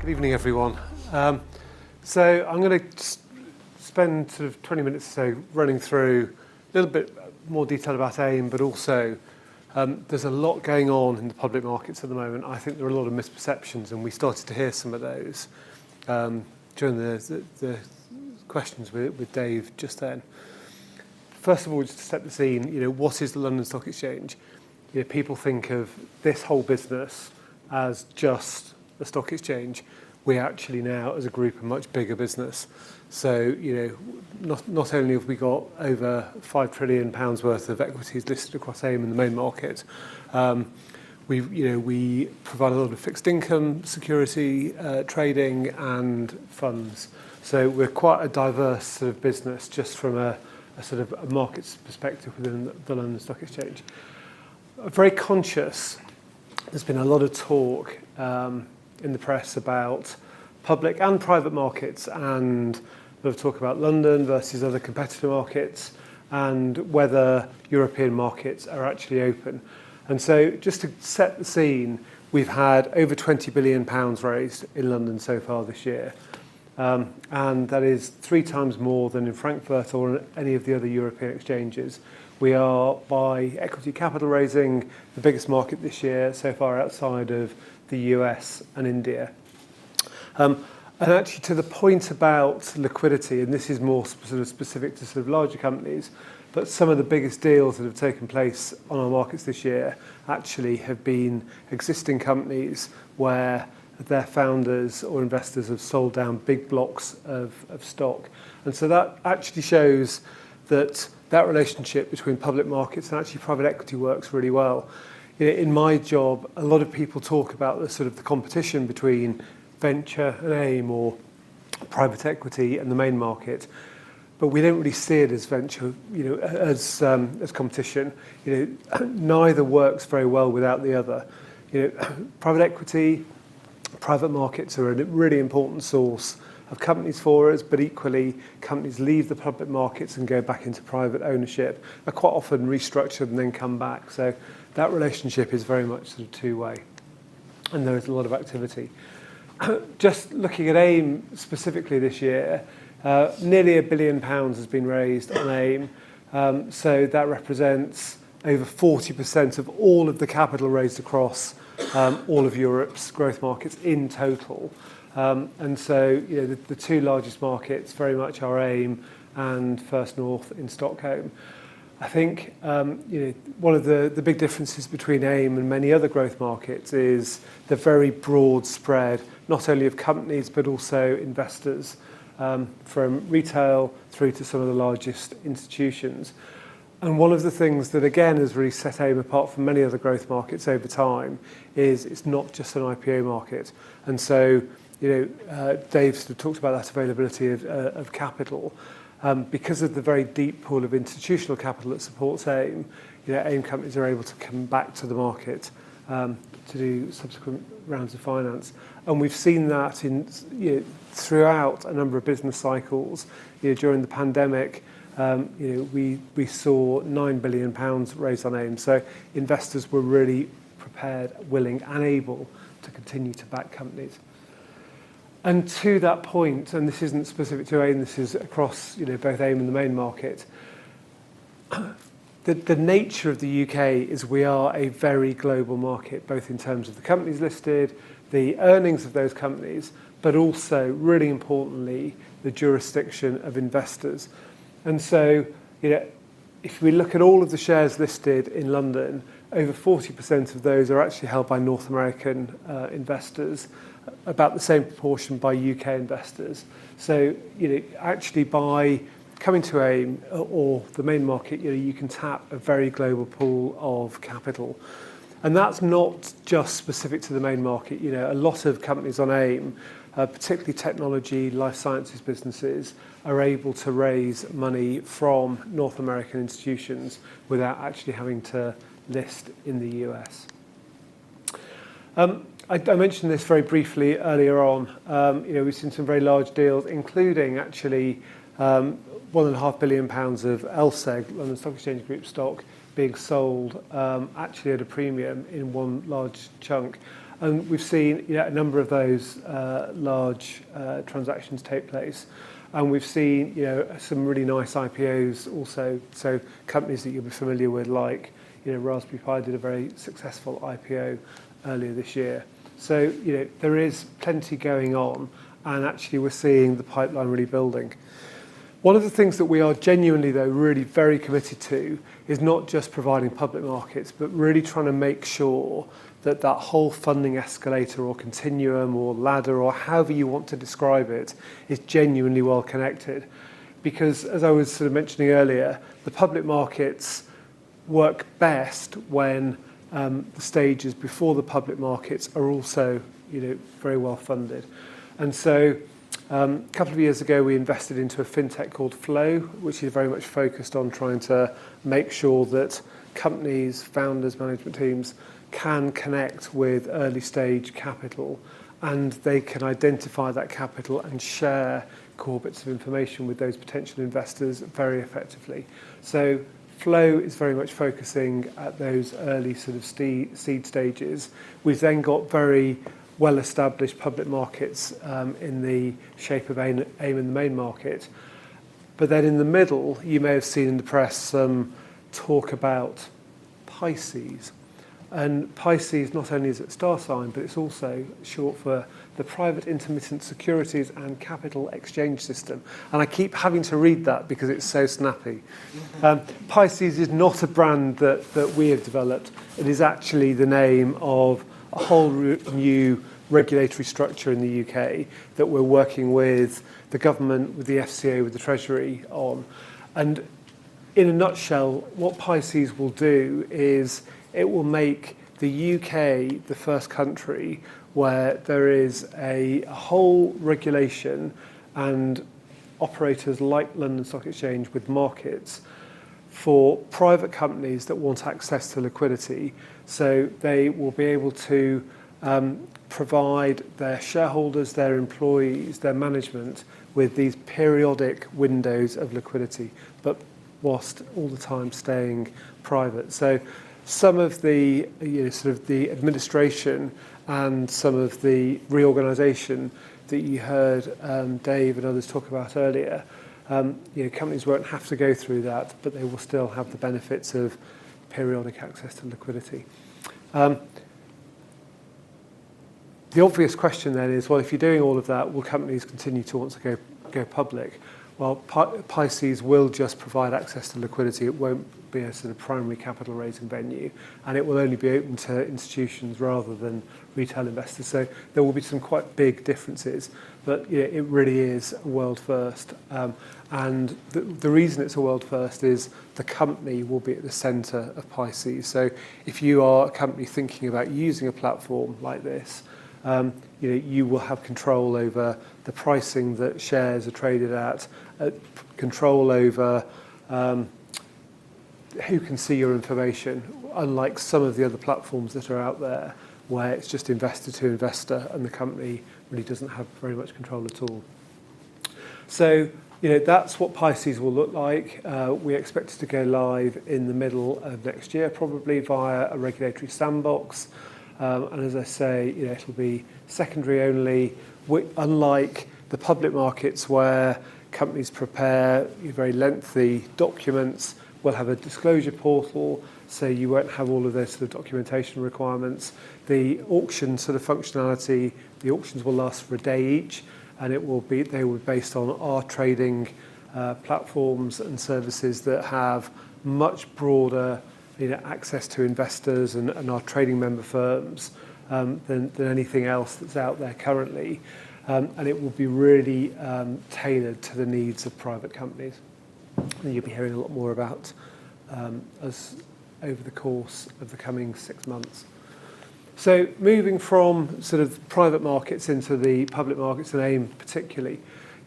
Good evening, everyone. So I'm going to spend sort of 20 minutes or so running through a little bit more detail about AIM, but also there's a lot going on in the public markets at the moment. I think there are a lot of misperceptions, and we started to hear some of those during the questions with Dave just then. First of all, just to set the scene, what is the London Stock Exchange? People think of this whole business as just a stock exchange. We actually now, as a group, a much bigger business. So, not only have we got over £5 trillion worth of equities listed across AIM in the main market, we provide a lot of fixed income, security, trading, and funds. So we're quite a diverse sort of business, just from a sort of a markets perspective within the London Stock Exchange. I'm very conscious. There's been a lot of talk in the press about public and private markets, and a lot of talk about London versus other competitor markets, and whether European markets are actually open. And so, just to set the scene, we've had over £20 billion raised in London so far this year, and that is 3 times more than in Frankfurt or any of the other European exchanges. We are, by equity capital raising, the biggest market this year so far outside of the US and India. And actually, to the point about liquidity, and this is more sort of specific to sort of larger companies, but some of the biggest deals that have taken place on our markets this year actually have been existing companies where their founders or investors have sold down big blocks of stock. And so that actually shows that relationship between public markets and actually private equity works really well. In my job, a lot of people talk about the sort of the competition between venture and AIM, or private equity and the main market, but we don't really see it as venture, as competition. Neither works very well without the other. Private equity, private markets are a really important source of companies for us, but equally, companies leave the public markets and go back into private ownership, are quite often restructured and then come back. So that relationship is very much sort of two-way, and there is a lot of activity. Just looking at AIM specifically this year, nearly £1 billion has been raised on AIM, so that represents over 40% of all of the capital raised across all of Europe's growth markets in total. And so, the 2 largest markets very much are AIM and First North in Stockholm. I think one of the big differences between AIM and many other growth markets is the very broad spread, not only of companies but also investors, from retail through to some of the largest institutions. And one of the things that, again, has really set AIM apart from many other growth markets over time is it's not just an IPO market. And so, Dave sort of talked about that availability of capital. Because of the very deep pool of institutional capital that supports AIM, AIM companies are able to come back to the market to do subsequent rounds of finance. And we've seen that throughout a number of business cycles. During the pandemic, we saw £9 billion raised on AIM. So investors were really prepared, willing, and able to continue to back companies. And to that point, and this isn't specific to AIM, this is across both AIM and the main market, the nature of the UK is we are a very global market, both in terms of the companies listed, the earnings of those companies, but also, really importantly, the jurisdiction of investors. And so, if we look at all of the shares listed in London, over 40% of those are actually held by North American investors, about the same proportion by UK investors. So, actually by coming to AIM or the main market, you can tap a very global pool of capital. And that's not just specific to the main market. A lot of companies on AIM, particularly technology, life sciences businesses, are able to raise money from North American institutions without actually having to list in the US. I mentioned this very briefly earlier on. We've seen some very large deals, including actually £1.5 billion of LSEG, London Stock Exchange Group stock, being sold actually at a premium in one large chunk. And we've seen a number of those large transactions take place. And we've seen some really nice IPOs also. So companies that you'll be familiar with, like Raspberry Pi did a very successful IPO earlier this year. So there is plenty going on, and actually we're seeing the pipeline really building. One of the things that we are genuinely, though, really very committed to is not just providing public markets, but really trying to make sure that that whole funding escalator or continuum or ladder or however you want to describe it is genuinely well connected. Because as I was sort of mentioning earlier, the public markets work best when the stages before the public markets are also very well funded. And so a couple of years ago, we invested into a fintech called Flow, which is very much focused on trying to make sure that companies, founders, management teams can connect with early stage capital, and they can identify that capital and share core bits of information with those potential investors very effectively. So Flow is very much focusing at those early sort of seed stages. We've then got very well-established public markets in the shape of AIM in the main market. But then in the middle, you may have seen in the press some talk about PISCES. And PISCES not only is it star sign, but it's also short for the Private Intermittent Securities and Capital Exchange System. And I keep having to read that because it's so snappy. PISCES is not a brand that we have developed. It is actually the name of a whole new regulatory structure in the UK that we're working with the government, with the FCA, with the Treasury on. And in a nutshell, what PISCES will do is it will make the UK the first country where there is a whole regulation and operators like London Stock Exchange with markets for private companies that want access to liquidity. So they will be able to provide their shareholders, their employees, their management with these periodic windows of liquidity, but whilst all the time staying private. So some of the sort of the administration and some of the reorganisation that you heard Dave and others talk about earlier, companies won't have to go through that, but they will still have the benefits of periodic access to liquidity. The obvious question then is, well, if you're doing all of that, will companies continue to want to go public? Well, PISCES will just provide access to liquidity. It won't be a sort of primary capital raising venue, and it will only be open to institutions rather than retail investors. So there will be some quite big differences, but it really is a world first. And the reason it's a world first is the company will be at the centre of PISCES. So if you are a company thinking about using a platform like this, you will have control over the pricing that shares are traded at, control over who can see your information, unlike some of the other platforms that are out there where it's just investor to investor and the company really doesn't have very much control at all. So that's what PISCES will look like. We expect it to go live in the middle of next year, probably via a regulatory sandbox. And as I say, it'll be secondary only, unlike the public markets where companies prepare very lengthy documents. We'll have a disclosure portal, so you won't have all of those sort of documentation requirements. The auction sort of functionality, the auctions will last for a day each, and they will be based on our trading platforms and services that have much broader access to investors and our trading member firms than anything else that's out there currently. And it will be really tailored to the needs of private companies. And you'll be hearing a lot more about us over the course of the coming 6 months. So moving from sort of private markets into the public markets and AIM particularly,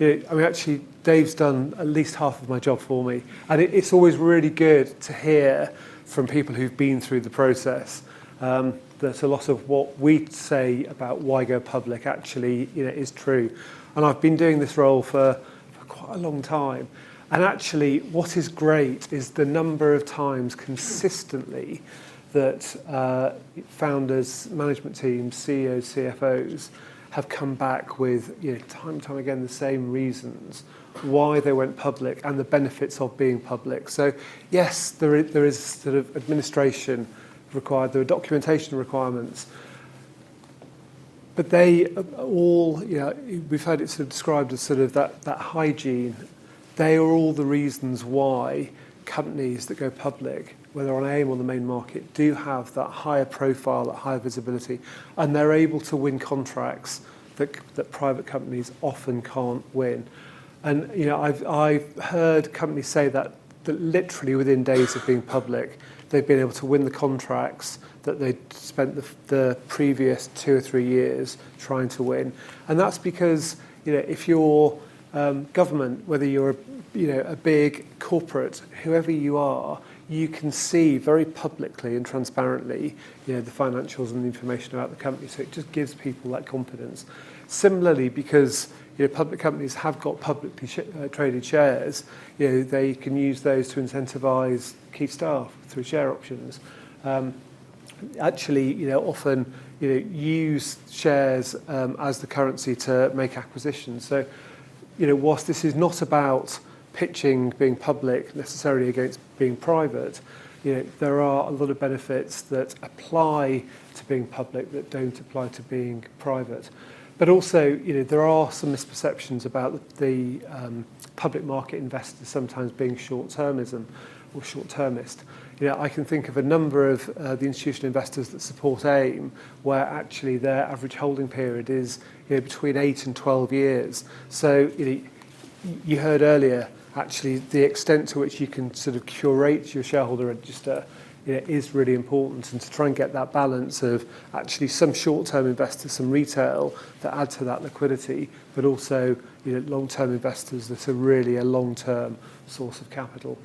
actually Dave's done at least half of my job for me. And it's always really good to hear from people who've been through the process that a lot of what we say about why go public actually is true. And I've been doing this role for quite a long time. And actually what is great is the number of times consistently that founders, management teams, CEOs, CFOs have come back with, time and time again, the same reasons why they went public and the benefits of being public. So yes, there is sort of administration required, there are documentation requirements, but they all, we've heard it sort of described as sort of that hygiene. They are all the reasons why companies that go public, whether on AIM or the main market, do have that higher profile, that higher visibility, and they're able to win contracts that private companies often can't win. And I've heard companies say that literally within days of being public, they've been able to win the contracts that they'd spent the previous 2 or 3 years trying to win. And that's because if you're government, whether you're a big corporate, whoever you are, you can see very publicly and transparently the financials and the information about the company. So it just gives people that confidence. Similarly, because public companies have got publicly traded shares, they can use those to incentivize key staff through share options. Often use shares as the currency to make acquisitions. So whilst this is not about pitching being public necessarily against being private, there are a lot of benefits that apply to being public that don't apply to being private. But also, there are some misperceptions about the public market investors sometimes being short-termism or short-termist. I can think of a number of the institutional investors that support AIM where actually their average holding period is between 8 and 12 years. So you heard earlier, actually, the extent to which you can sort of curate your shareholder register is really important, and to try and get that balance of actually some short-term investors, some retail that add to that liquidity, but also long-term investors that are really a long-term source of capital.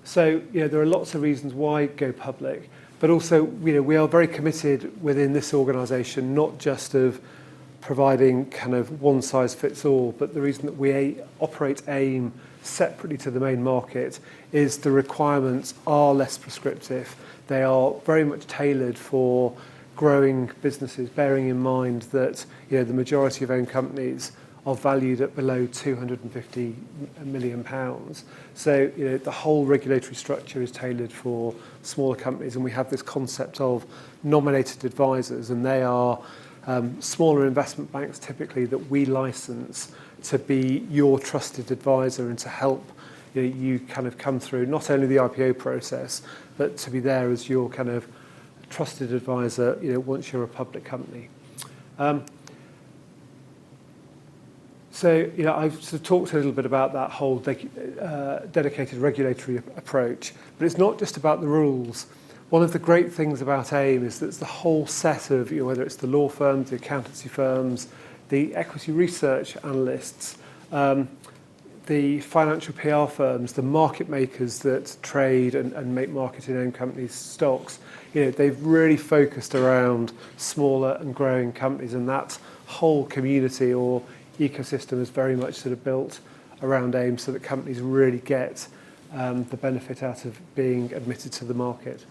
So there are lots of reasons why go public, but also we are very committed within this organisation, not just of providing kind of one size fits all, but the reason that we operate AIM separately to the main market is the requirements are less prescriptive. They are very much tailored for growing businesses, bearing in mind that the majority of AIM companies are valued at below £250 million. So the whole regulatory structure is tailored for smaller companies, and we have this concept of nominated advisors, and they are smaller investment banks typically that we license to be your trusted advisor and to help you kind of come through not only the IPO process, but to be there as your kind of trusted advisor once you're a public company. So I've sort of talked a little bit about that whole dedicated regulatory approach, but it's not just about the rules. One of the great things about AIM is that it's the whole set of, whether it's the law firms, the accountancy firms, the equity research analysts, the financial PR firms, the market makers that trade and make market in AIM companies' stocks. They've really focused around smaller and growing companies, and that whole community or ecosystem is very much sort of built around AIM so that companies really get the benefit out of being admitted to the market.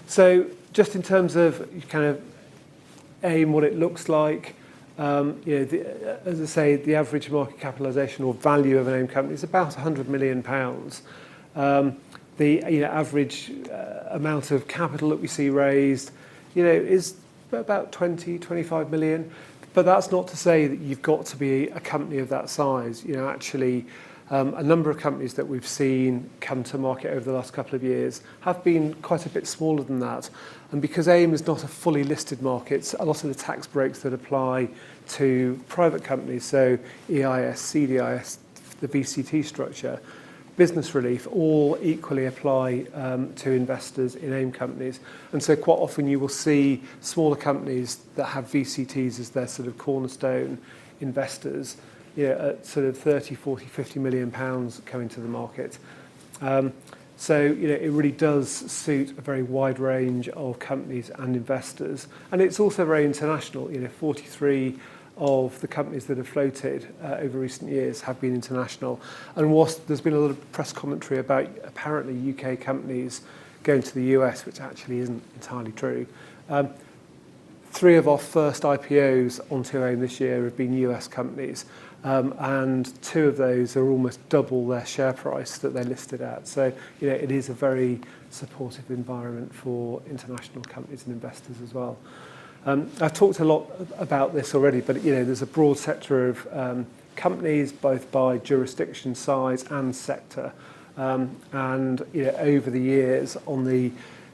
So just in terms of kind of AIM, what it looks like, as I say, the average market capitalisation or value of an AIM company is about £100 million. The average amount of capital that we see raised, is about 20-25 million. But that's not to say that you've got to be a company of that size. Actually, a number of companies that we've seen come to market over the last couple of years have been quite a bit smaller than that. And because AIM is not a fully listed market, a lot of the tax breaks that apply to private companies, so EIS, CDIS, the VCT structure, business relief, all equally apply to investors in AIM companies. And so quite often you will see smaller companies that have VCTs as their sort of cornerstone investors, at sort of 30, 40, 50 million pounds coming to the market. So it really does suit a very wide range of companies and investors. And it's also very international. 43 of the companies that have floated over recent years have been international. And whilst there's been a lot of press commentary about apparently UK companies going to the US, which actually isn't entirely true. 3 of our first IPOs onto AIM this year have been US companies, and 2 of those are almost double their share price that they're listed at. So, it is a very supportive environment for international companies and investors as well. I've talked a lot about this already, but there's a broad sector of companies, both by jurisdiction, size, and sector. And over the years, on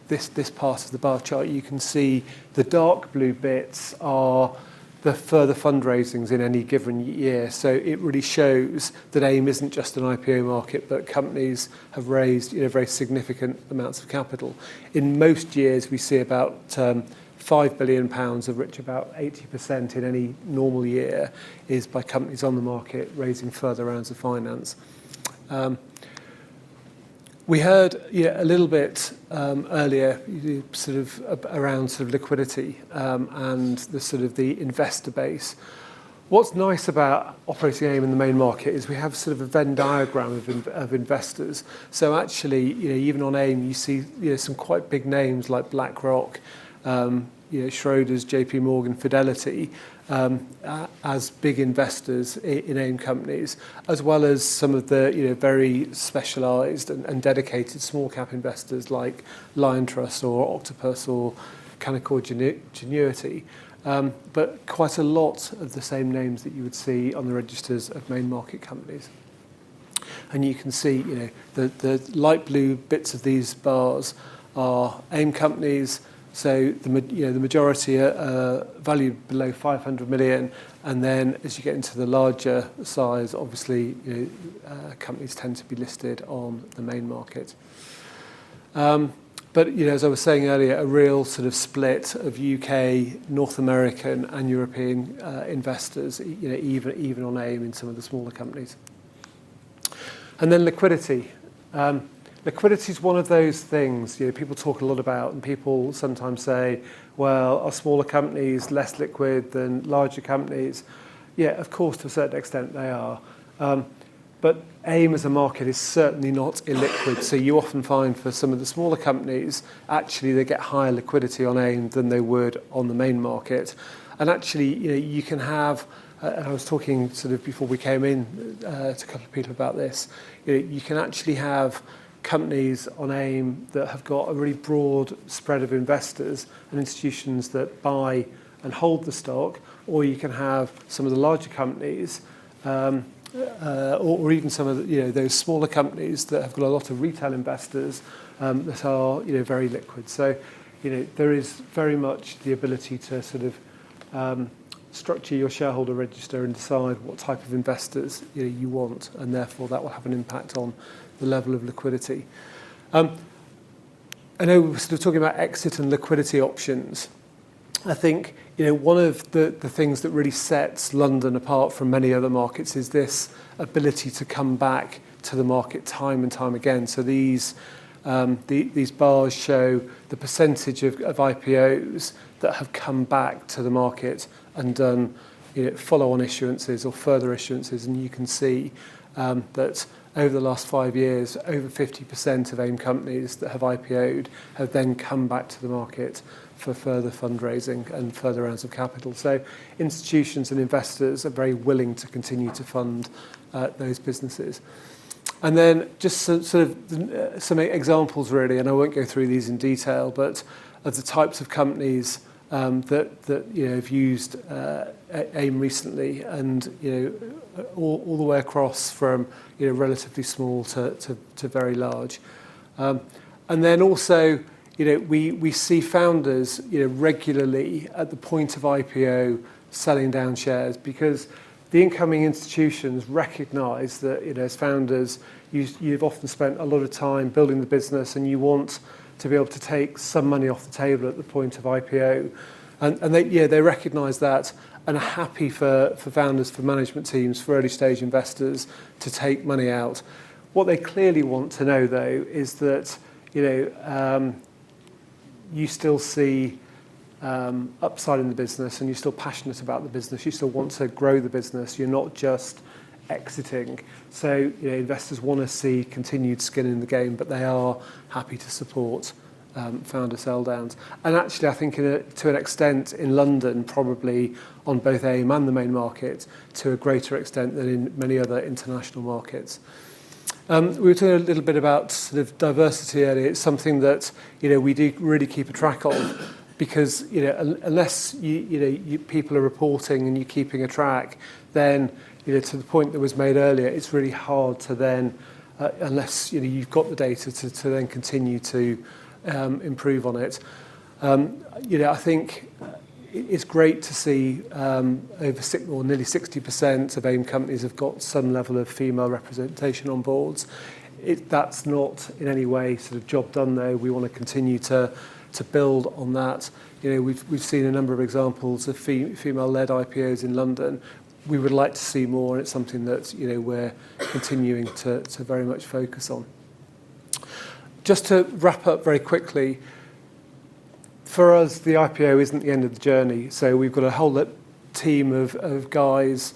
this part of the bar chart, you can see the dark blue bits are the further fundraisings in any given year. So it really shows that AIM isn't just an IPO market, but companies have raised very significant amounts of capital. In most years, we see about £5 billion, of which about 80% in any normal year is by companies on the market raising further rounds of finance. We heard a little bit earlier around liquidity and the investor base. What's nice about operating AIM in the main market is we have a Venn diagram of investors. So actually, even on AIM, you see some quite big names like BlackRock, Schroders, JP Morgan, Fidelity, as big investors in AIM companies, as well as some of the very specialised and dedicated small cap investors like Liontrust or Octopus or Canaccord Genuity. But quite a lot of the same names that you would see on the registers of main market companies. And you can see, the light blue bits of these bars are AIM companies. So the majority are valued below 500 million, and then as you get into the larger size, obviously companies tend to be listed on the main market. But as I was saying earlier, a real split of UK, North American, and European investors, even on AIM in some of the smaller companies. And then liquidity. Liquidity is one of those things people talk a lot about, and people sometimes say, well, are smaller companies less liquid than larger companies? Yeah, of course, to a certain extent they are. But AIM as a market is certainly not illiquid. So you often find for some of the smaller companies, actually they get higher liquidity on AIM than they would on the main market. And actually, you can have, and I was talking before we came in to a couple of people about this, you can actually have companies on AIM that have got a really broad spread of investors and institutions that buy and hold the stock, or you can have some of the larger companies, or even some of those smaller companies that have got a lot of retail investors that are very liquid. So there is very much the ability to structure your shareholder register and decide what type of investors you want, and therefore that will have an impact on the level of liquidity. I know we're talking about exit and liquidity options. I think one of the things that really sets London apart from many other markets is this ability to come back to the market time and time again. So these bars show the percentage of IPOs that have come back to the market and done follow-on issuances or further issuances, and you can see that over the last 5 years, over 50% of AIM companies that have IPO'd have then come back to the market for further fundraising and further rounds of capital. So institutions and investors are very willing to continue to fund those businesses. And then just some examples really, and I won't go through these in detail, but of the types of companies that have used AIM recently, and all the way across from relatively small to very large, and then also we see founders regularly at the point of IPO selling down shares, because the incoming institutions recognise that as founders you've often spent a lot of time building the business, and you want to be able to take some money off the table at the point of IPO. And they recognise that and are happy for founders, for management teams, for early stage investors to take money out. What they clearly want to know, though, is that you still see upside in the business, and you're still passionate about the business. You still want to grow the business. You're not just exiting. So investors want to see continued skin in the game, but they are happy to support founder sell downs. And actually, I think to an extent in London, probably on both AIM and the main market, to a greater extent than in many other international markets. We were talking a little bit about sort of diversity earlier. It's something that we do really keep a track of, because unless people are reporting and you're keeping a track, then to the point that was made earlier, it's really hard to then, unless you've got the data to then continue to improve on it. I think it's great to see nearly 60% of AIM companies have got some level of female representation on boards. That's not in any way sort of job done though. We want to continue to build on that. We've seen a number of examples of female-led IPOs in London. We would like to see more, and it's something that we're continuing to very much focus on. Just to wrap up very quickly, for us, the IPO isn't the end of the journey. So we've got a whole team of guys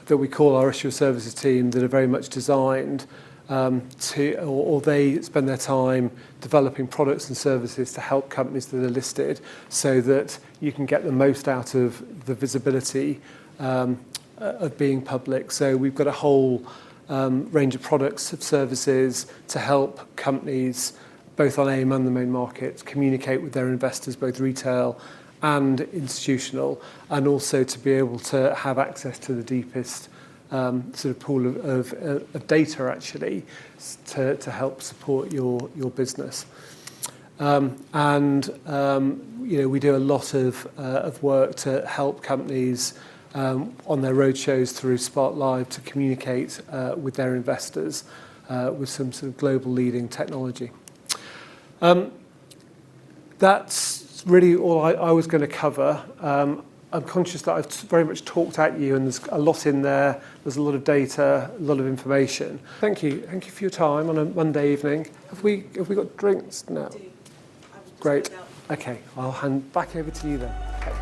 that we call our issuer services team that are very much designed or they spend their time developing products and services to help companies that are listed, so that you can get the most out of the visibility of being public. So we've got a whole range of products and services to help companies, both on AIM and the main market, communicate with their investors, both retail and institutional, and also to be able to have access to the deepest sort of pool of data, actually, to help support your business. We do a lot of work to help companies on their roadshows through Spark Live to communicate with their investors with some sort of global leading technology. That's really all I was going to cover. I'm conscious that I've very much talked at you, and there's a lot in there. There's a lot of data, a lot of information. Thank you for your time on a Monday evening. Have we got drinks now? Great. Okay, I'll hand back over to you then. Okay.